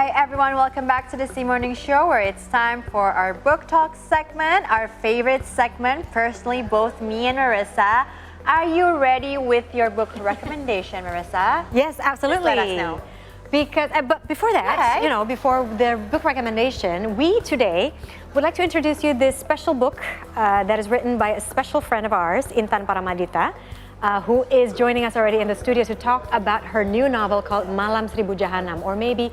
Hi everyone, welcome back to the C Morning Show where it's time for our book talk segment, our favorite segment. Personally, both me and Marissa. Are you ready with your book recommendation, Marissa? Yes, absolutely. Just let us know. Because, but before that, Okay. Before the book recommendation, we today would like to introduce you this special book that is written by a special friend of ours, Intan Paramaditha, who is joining us already in the studio to talk about her new novel called Malam, Seribu, Jahanam, or maybe,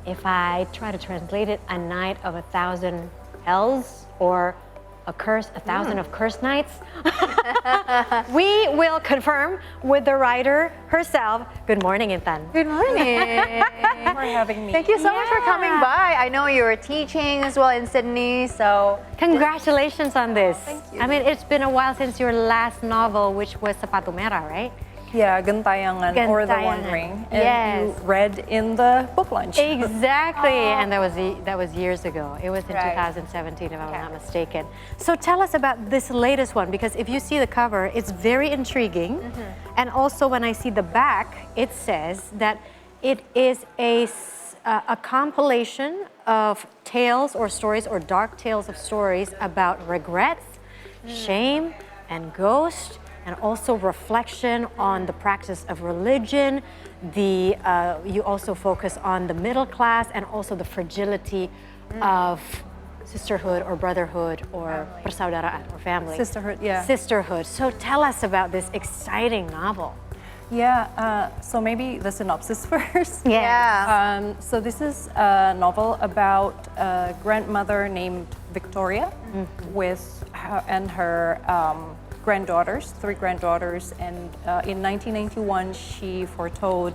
if I try to translate it, A Night of 1,000 Hells, or a curse, 1,000 of cursed nights. We will confirm with the writer herself. Good morning, Intan. Good morning. Thank you for having me. Thank you so much for coming by. I know you were teaching as well in Sydney, so Congratulations on this. Thank you. I mean, it's been a while since your last novel, which was Sepatu Merah, right? Yeah, Gentayangan or The One Gentayangan. Ring. And Yes. you read in the book lunch. Exactly, and that was years ago. It was in Right. 2017, if I'm Okay. not mistaken. So tell us about this latest one, because if you see the cover, it's very intriguing. And also when I see the back, it says that it is a compilation of tales or stories or dark tales of stories about regrets, shame, and ghost, and also reflection on the practice of religion. You also focus on the middle class and also the fragility of sisterhood or brotherhood or persaudaraan or family. Sisterhood, yeah. Sisterhood. So tell us about this exciting novel. Yeah, so maybe the synopsis first. yeah. So this is a novel about a grandmother named Victoria with her granddaughters, 3 granddaughters, and in 1991 she foretold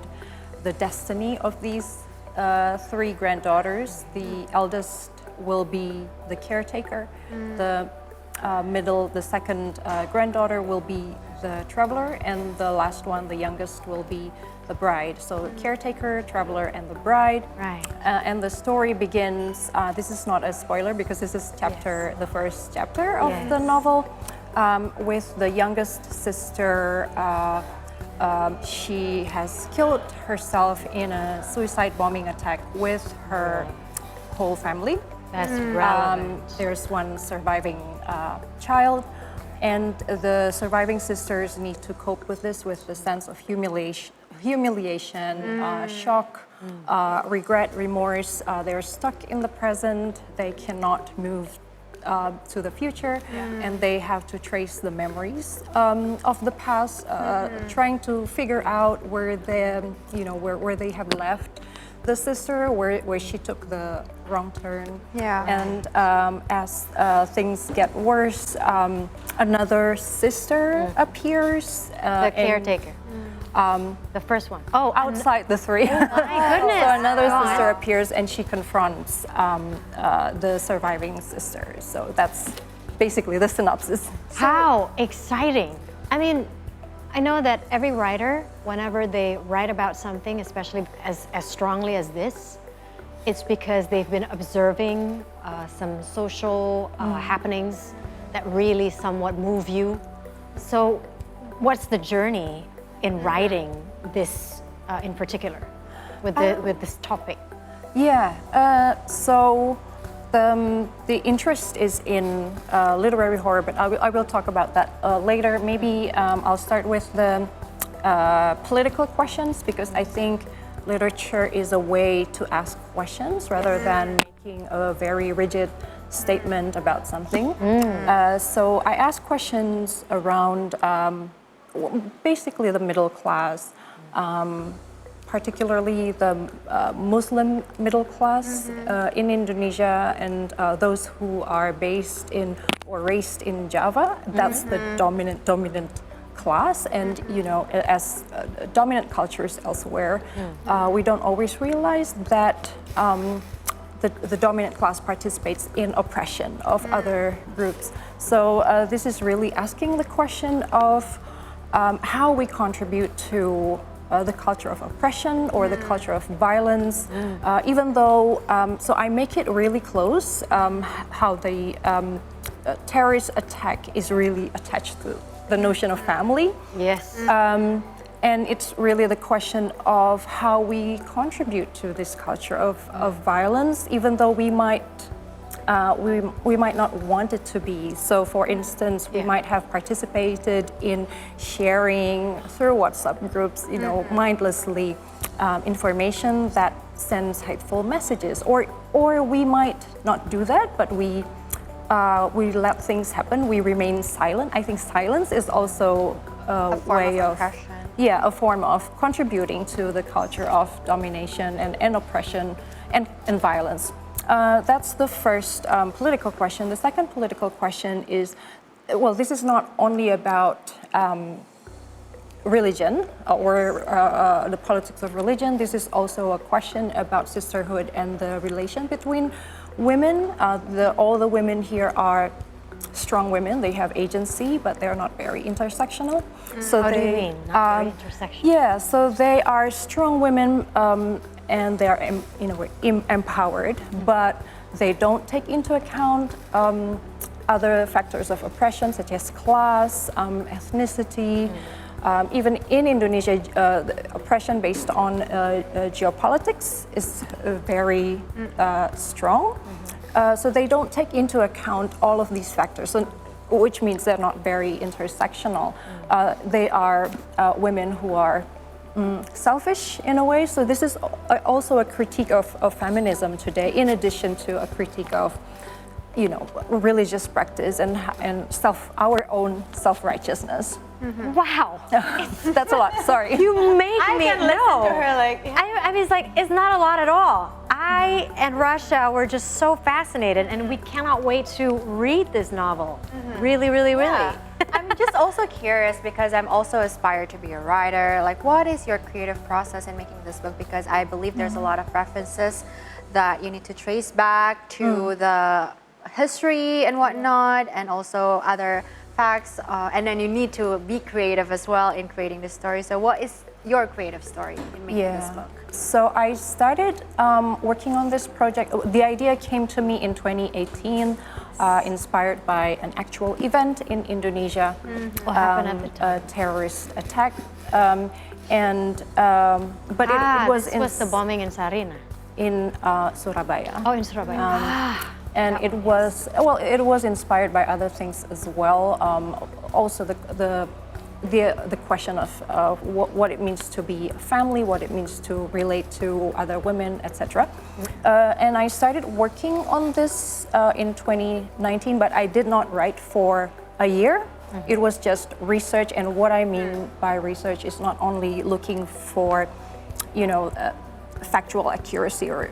the destiny of these 3 granddaughters. The eldest will be the caretaker, the second granddaughter will be the traveler, and the last one, the youngest, will be the bride. So caretaker, traveler, and the bride. Right. And the story begins, this is not a spoiler because this is the first chapter of the novel, with the youngest sister. She has killed herself in a suicide bombing attack with her whole family. That's relevant. There's one surviving child, and the surviving sisters need to cope with this with the sense of humiliation, shock, regret, remorse. They're stuck in the present. They cannot move to the future, and they have to trace the memories of the past, trying to figure out where they have left the sister, where she took the wrong turn. Yeah. And as things get worse, another sister appears. The caretaker. The first one. Oh, outside the 3. My goodness. So another sister appears and she confronts the surviving sister. So that's basically the synopsis. How exciting. I mean, I know that every writer, whenever they write about something, especially as strongly as this, it's because they've been observing some social happenings that really somewhat move you. So what's the journey in writing this in particular, with this topic? Yeah, so the interest is in literary horror, but I will talk about that later. Maybe I'll start with the political questions, because I think literature is a way to ask questions rather than making a very rigid statement about something. So I ask questions around basically the middle class, particularly the Muslim middle class in Indonesia, and those who are based in or raised in Java. That's the dominant class, and as dominant cultures elsewhere, we don't always realize that the dominant class participates in oppression of other groups. So this is really asking the question of how we contribute to the culture of oppression or the culture of violence, even though, so I make it really close, how the terrorist attack is really attached to the notion of family. Yes. And it's really the question of how we contribute to this culture of violence, even though we might not want it to be. So for instance, we might have participated in sharing through WhatsApp groups, mindlessly information that sends hateful messages. Or we might not do that, but we let things happen, we remain silent. I think silence is also a way of oppression. Yeah, a form of contributing to the culture of domination and oppression and violence. That's the first political question. The second political question is, well, this is not only about religion or the politics of religion. This is also a question about sisterhood and the relation between women. All the women here are strong women. They have agency, but they're not very intersectional. So How do you mean? Not very intersectional? Yeah, so they are strong women and they are empowered, but they don't take into account other factors of oppression such as class, ethnicity. Even in Indonesia, the oppression based on geopolitics is very strong. So they don't take into account all of these factors, which means they're not very intersectional. They are women who are selfish in a way. So this is also a critique of feminism today, in addition to a critique of religious practice and our own self-righteousness. Wow. That's a lot, sorry. You make I me can listen know. to her like, I mean, it's not a lot at all. I and Russia were just so fascinated, and we cannot wait to read this novel. Really, really, really. yeah. I'm just also curious because I'm also aspired to be a writer. Like, what is your creative process in making this book? Because I believe there's a lot of references that you need to trace back to the history and whatnot, and also other facts. And then you need to be creative as well in creating this story. So what is your creative story in making this book? So I started working on this project. The idea came to me in 2018, inspired by an actual event in Indonesia. What happened at the time? A terrorist attack. But it was this was the bombing in Sarina. in Surabaya. Oh, in Surabaya. And it was inspired by other things as well. Also the question of what it means to be a family, what it means to relate to other women, etc. And I started working on this in 2019, but I did not write for a year. It was just research, and what I mean by research is not only looking for, factual accuracy or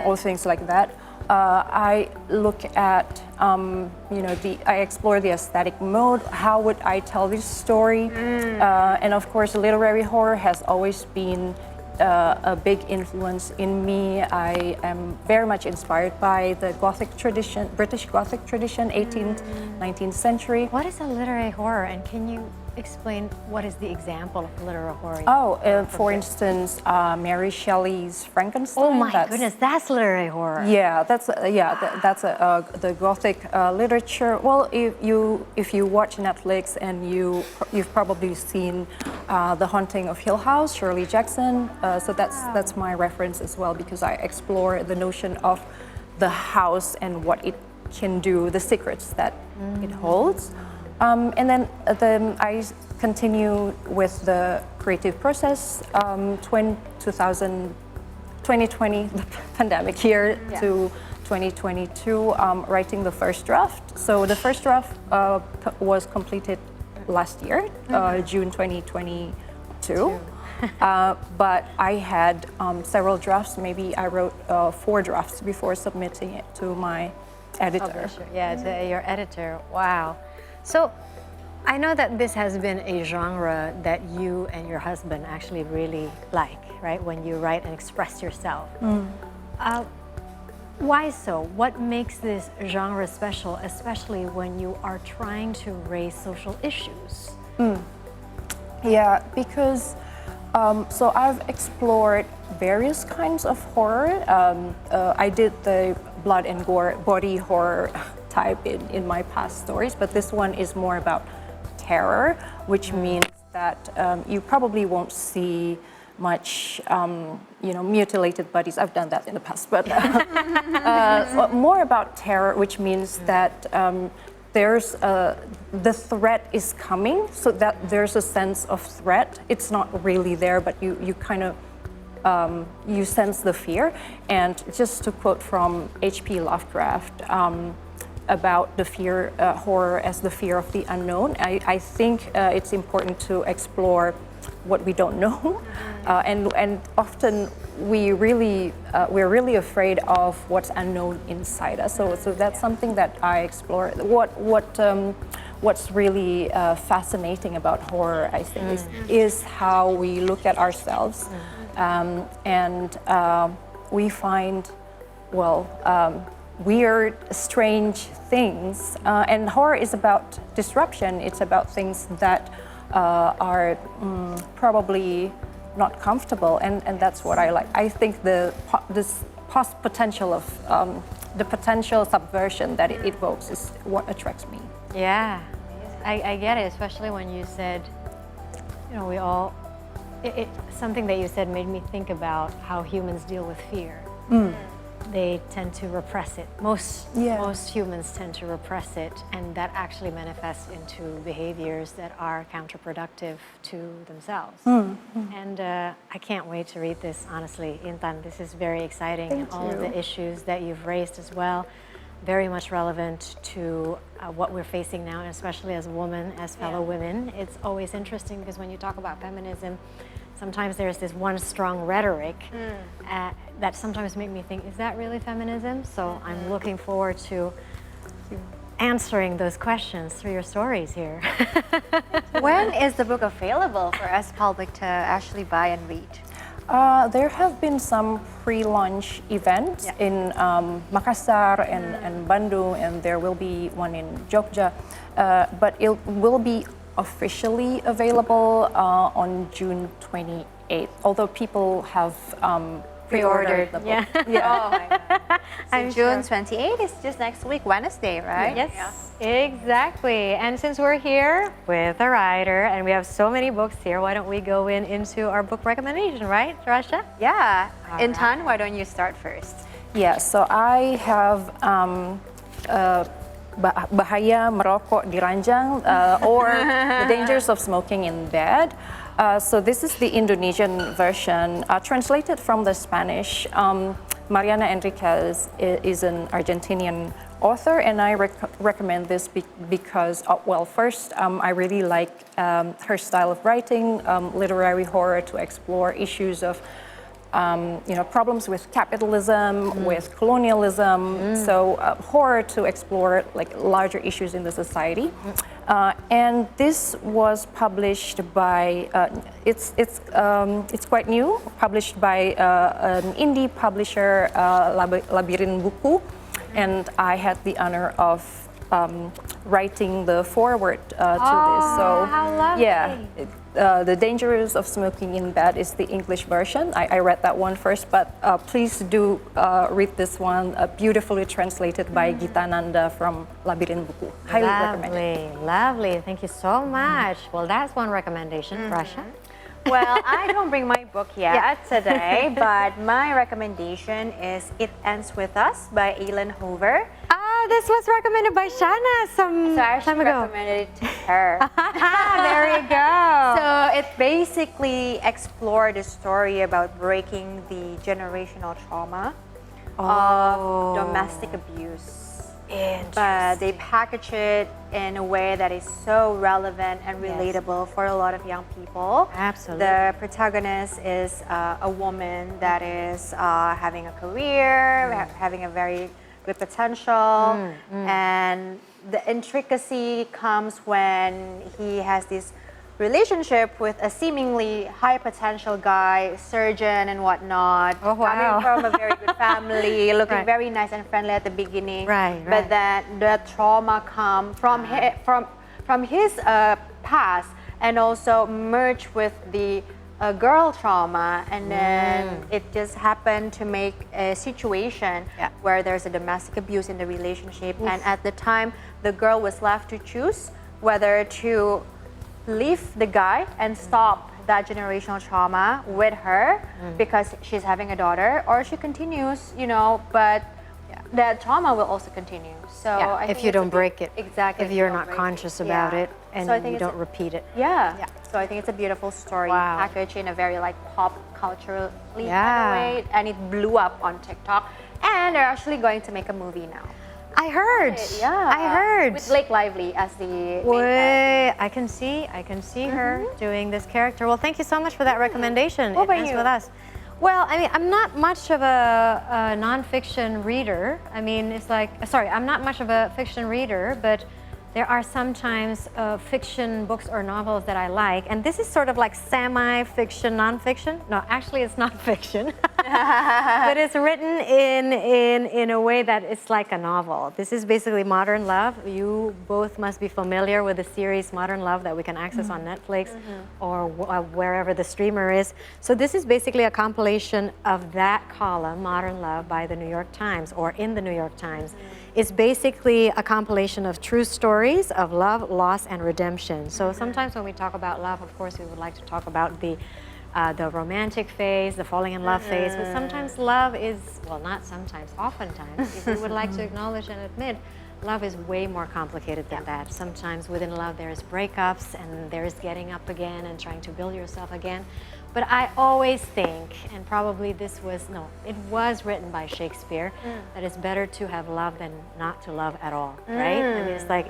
all things like that. I look at, I explore the aesthetic mode. How would I tell this story? And of course, literary horror has always been a big influence in me. I am very much inspired by the Gothic tradition, British Gothic tradition, 18th, 19th century. What is a literary horror, and can you explain what is the example of literary horror? For instance, Mary Shelley's Frankenstein. Oh my goodness, that's literary horror. Yeah, that's the Gothic literature. Well, if you watch Netflix and you've probably seen The Haunting of Hill House, Shirley Jackson. So that's my reference as well, because I explore the notion of the house and what it can do, the secrets that it holds. And then I continue with the creative process. 2020, the pandemic year, to 2022, writing the first draft. So the first draft was completed last year, June 2022. But I had several drafts. Maybe I wrote 4 drafts before submitting it to my editor. Publisher. Yeah, to your editor. Wow. So I know that this has been a genre that you and your husband actually really like, right? When you write and express yourself. Why so? What makes this genre special, especially when you are trying to raise social issues? Yeah, because so I've explored various kinds of horror. I did the blood and gore, body horror type in my past stories, but this one is more about terror, which means that you probably won't see much, mutilated bodies. I've done that in the past, but more about terror, which means that there's the threat is coming, so that there's a sense of threat. It's not really there, but you kind of you sense the fear. And just to quote from H.P. Lovecraft about the fear, horror as the fear of the unknown, I think it's important to explore what we don't know, and often we're really afraid of what's unknown inside us. So that's something that I explore. What's really fascinating about horror, I think, is how we look at ourselves, and we find, weird, strange things. And horror is about disruption. It's about things that are probably not comfortable, and that's what I like. I think this potential of the potential subversion that it evokes is what attracts me. Yeah, I get it, especially when you said, we all, something that you said made me think about how humans deal with fear. They tend to repress it. Most humans tend to repress it, and that actually manifests into behaviors that are counterproductive to themselves. And I can't wait to read this, honestly. Intan, this is very exciting. Thank and all of you. the issues that you've raised as well, very much relevant to what we're facing now, and especially as a woman, as fellow women. It's always interesting because when you talk about feminism, sometimes there's this one strong rhetoric that sometimes make me think, is that really feminism? So I'm looking forward to answering those questions through your stories here. When is the book available for us public to actually buy and read? There have been some pre-launch events in Makassar and Bandung, and there will be one in Jogja, but it will be officially available on June 28th, although people have pre-ordered the book. Oh my God. So June 28th is just next week, Wednesday, right? Yes, exactly. And since we're here with a writer and we have so many books here, why don't we go into our book recommendation, right, Rasha? Yeah. Intan, why don't you start first? Yeah, so I have Bahaya Merokok di Ranjang, or The Dangers of Smoking in Bed. So this is the Indonesian version, translated from the Spanish. Mariana Enriquez is an Argentinian author, and I recommend this because, first, I really like her style of writing, literary horror to explore issues of problems with capitalism, with colonialism, so horror to explore like larger issues in the society. And this was published by, it's quite new, published by an indie publisher, Labirin Buku, and I had the honor of writing the foreword to this. So how lovely. Yeah. The Dangers of Smoking in Bed is the English version. I read that one first, but please do read this one, beautifully translated by Gita Nanda from Labirin Buku. Highly recommend it. Lovely. Thank you so much. Well, that's one recommendation, Rasha. Well, I don't bring my book yet today, but my recommendation is It Ends With Us by Eileen Hoover. This was recommended by Shana some So I actually time ago. recommended it to her. There you go. So it basically explored the story about breaking the generational trauma of domestic abuse. But they package it in a way that is so relevant and relatable for a lot of young people. Absolutely. The protagonist is a woman that is having a career, having a very good potential, and the intricacy comes when he has this relationship with a seemingly high potential guy, surgeon and whatnot, Oh, wow. coming from a very good family, looking very nice and friendly at the beginning. But then the trauma come from his past, and also merge with the girl trauma, and then it just happened to make a situation where there's a domestic abuse in the relationship. And at the time, the girl was left to choose whether to leave the guy and stop that generational trauma with her because she's having a daughter, or she continues, you know, but that trauma will also continue. So Yeah, I if think you it's a don't break it. exactly, If if you you're don't not break conscious it. about Yeah. it and So I think you it's don't repeat it. Yeah. Yeah. So I think it's a beautiful story Wow. packaged in a very like pop culturally kind Yeah. of way, and it blew up on TikTok. And they're actually going to make a movie now. I heard. Yeah, I heard. with Blake Lively as the main character. Wait, I can see her doing this character. Well, thank you so much for that recommendation. What It about ends you? with us. Well, I mean, I'm not much of a nonfiction reader. I mean, it's like, sorry, I'm not much of a fiction reader, but there are sometimes fiction books or novels that I like, and this is sort of like semi-fiction, nonfiction. No, actually, it's not fiction, but it's written in a way that it's like a novel. This is basically Modern Love. You both must be familiar with the series Modern Love that we can access on Netflix or wherever the streamer is. So this is basically a compilation of that column, Modern Love, by the New York Times or in the New York Times. It's basically a compilation of true stories of love, loss, and redemption. So sometimes when we talk about love, of course, we would like to talk about the romantic phase, the falling in love phase, but sometimes love is, well, not sometimes, oftentimes, if we would like to acknowledge and admit, love is way more complicated than that. Sometimes within love there's breakups and there's getting up again and trying to build yourself again. But I always think, and probably it was written by Shakespeare, that it's better to have love than not to love at all, right? I mean, it's like,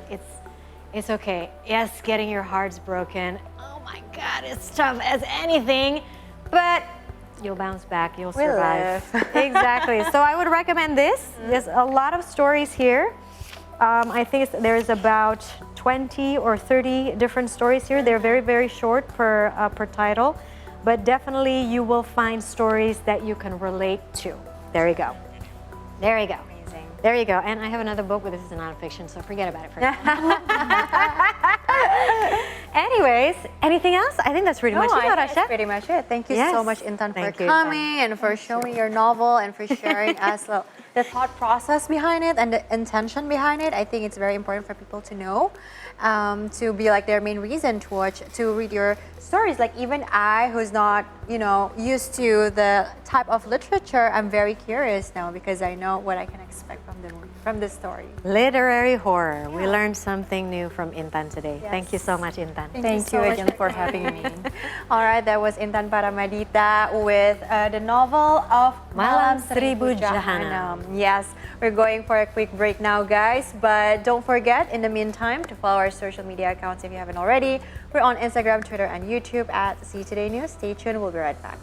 it's okay. Yes, getting your hearts broken. Oh my God, it's tough as anything, but you'll bounce back, you'll survive. Exactly. So I would recommend this. There's a lot of stories here. I think there's about 20 or 30 different stories here. They're very, very short per title, but definitely you will find stories that you can relate to. There you go. There you go. Amazing. There you go. And I have another book, but this is a nonfiction, so forget about it for now. Anyways, anything else? I think that's pretty much it, I think Rasha. that's pretty much it. Thank you so Yes. much, Intan, for Thank you, coming and for showing your novel and for sharing us the thought process behind it and the intention behind it. I think it's very important for people to know, to be like their main reason to read your stories. Like even I, who's not, you know, used to the type of literature, I'm very curious now because I know what I can expect from this story. Literary horror. We learned something new from Intan today. Thank you so much, Intan. Thank so you much again for having me. All right, that was Intan Paramaditha with the novel of Malam, Seribu Seribu Jahanam. Yes, we're going for a quick break now, guys. But don't forget, in the meantime, to follow our social media accounts if you haven't already. We're on Instagram, Twitter, and YouTube at See Today News. Stay tuned. We'll be right back.